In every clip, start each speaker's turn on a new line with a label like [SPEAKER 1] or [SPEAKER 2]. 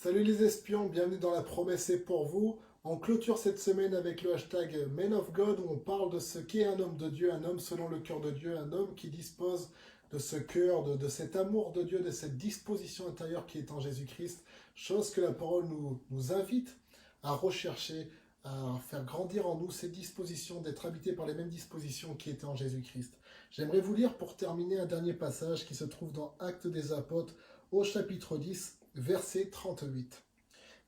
[SPEAKER 1] Salut les espions, bienvenue dans La Promesse est pour vous. On clôture cette semaine avec le hashtag Men of God où on parle de ce qu'est un homme de Dieu, un homme selon le cœur de Dieu, un homme qui dispose de ce cœur, de cet amour de Dieu, de cette disposition intérieure qui est en Jésus-Christ, chose que la parole nous invite à rechercher, à faire grandir en nous ces dispositions, d'être habités par les mêmes dispositions qui étaient en Jésus-Christ. J'aimerais vous lire pour terminer un dernier passage qui se trouve dans Actes des Apôtres au chapitre 10, verset 38.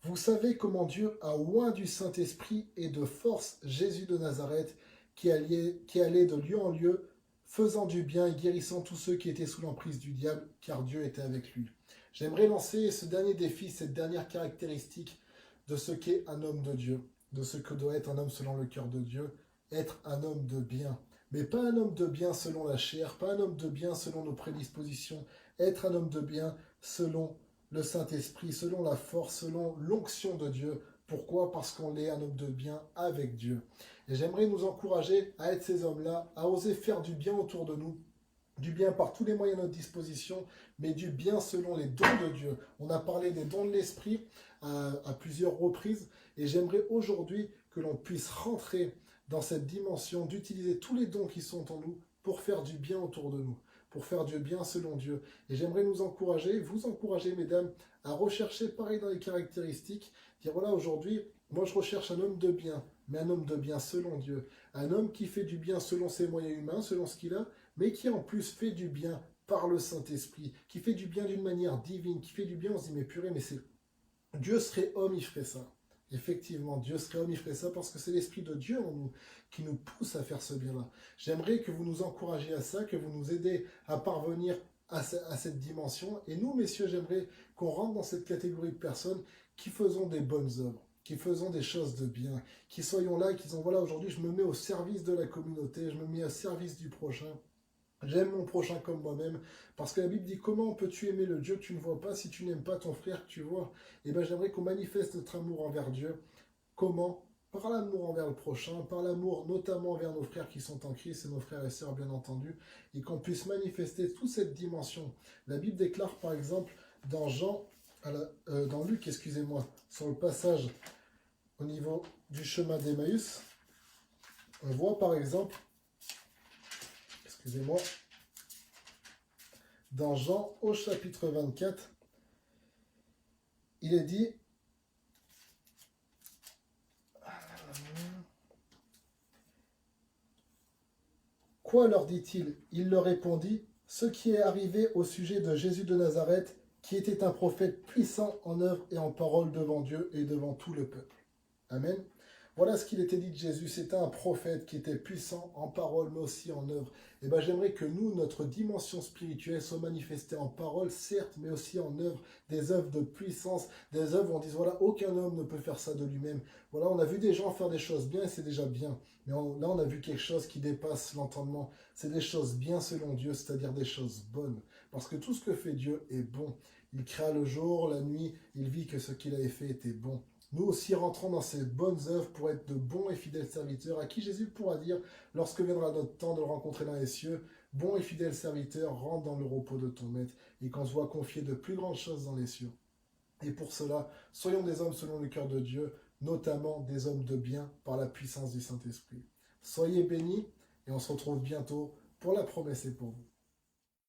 [SPEAKER 1] Vous savez comment Dieu a oint du Saint-Esprit et de force Jésus de Nazareth, qui allait de lieu en lieu, faisant du bien et guérissant tous ceux qui étaient sous l'emprise du diable, car Dieu était avec lui. J'aimerais lancer ce dernier défi, cette dernière caractéristique de ce qu'est un homme de Dieu, de ce que doit être un homme selon le cœur de Dieu, être un homme de bien. Mais pas un homme de bien selon la chair, pas un homme de bien selon nos prédispositions, être un homme de bien selon le Saint-Esprit, selon la force, selon l'onction de Dieu. Pourquoi? Parce qu'on est un homme de bien avec Dieu. Et j'aimerais nous encourager à être ces hommes-là, à oser faire du bien autour de nous, du bien par tous les moyens à notre disposition, mais du bien selon les dons de Dieu. On a parlé des dons de l'Esprit à plusieurs reprises, et j'aimerais aujourd'hui que l'on puisse rentrer dans cette dimension d'utiliser tous les dons qui sont en nous pour faire du bien autour de nous, pour faire du bien selon Dieu. Et j'aimerais nous encourager, vous encourager, mesdames, à rechercher pareil dans les caractéristiques, dire voilà, aujourd'hui, moi je recherche un homme de bien, mais un homme de bien selon Dieu, un homme qui fait du bien selon ses moyens humains, selon ce qu'il a, mais qui en plus fait du bien par le Saint-Esprit, qui fait du bien d'une manière divine, qui fait du bien, on se dit mais purée, mais c'est Dieu serait homme, il ferait ça. Effectivement, Dieu serait homme, il ferait ça parce que c'est l'Esprit de Dieu en nous qui nous pousse à faire ce bien-là. J'aimerais que vous nous encouragiez à ça, que vous nous aidez à parvenir à cette dimension. Et nous, messieurs, j'aimerais qu'on rentre dans cette catégorie de personnes qui faisons des bonnes œuvres, qui faisons des choses de bien, qui soyons là, qui disons, voilà, aujourd'hui, je me mets au service de la communauté, je me mets au service du prochain. J'aime mon prochain comme moi-même, parce que la Bible dit comment peux-tu aimer le Dieu que tu ne vois pas si tu n'aimes pas ton frère que tu vois. Et bien j'aimerais qu'on manifeste notre amour envers Dieu. Comment? Par l'amour envers le prochain, par l'amour notamment envers nos frères qui sont en Christ et nos frères et sœurs bien entendu, et qu'on puisse manifester toute cette dimension. La Bible déclare par exemple dans dans Luc, excusez-moi, sur le passage au niveau du chemin d'Emmaüs, on voit par exemple, excusez-moi, dans Jean au chapitre 24, il est dit, quoi leur dit-il? Il leur répondit, ce qui est arrivé au sujet de Jésus de Nazareth, qui était un prophète puissant en œuvre et en parole devant Dieu et devant tout le peuple. Amen. Voilà ce qu'il était dit de Jésus. C'était un prophète qui était puissant en parole, mais aussi en œuvre. Et bien, j'aimerais que nous, notre dimension spirituelle soit manifestée en parole, certes, mais aussi en œuvre, des œuvres de puissance, des œuvres où on dit, voilà, aucun homme ne peut faire ça de lui-même. Voilà, on a vu des gens faire des choses bien et c'est déjà bien. Mais là, on a vu quelque chose qui dépasse l'entendement. C'est des choses bien selon Dieu, c'est-à-dire des choses bonnes. Parce que tout ce que fait Dieu est bon. Il créa le jour, la nuit, il vit que ce qu'il avait fait était bon. Nous aussi rentrons dans ces bonnes œuvres pour être de bons et fidèles serviteurs à qui Jésus pourra dire, lorsque viendra notre temps de le rencontrer dans les cieux, bon et fidèle serviteur, rentre dans le repos de ton maître et qu'on se voit confier de plus grandes choses dans les cieux. Et pour cela, soyons des hommes selon le cœur de Dieu, notamment des hommes de bien par la puissance du Saint-Esprit. Soyez bénis et on se retrouve bientôt pour La Promesse est pour vous.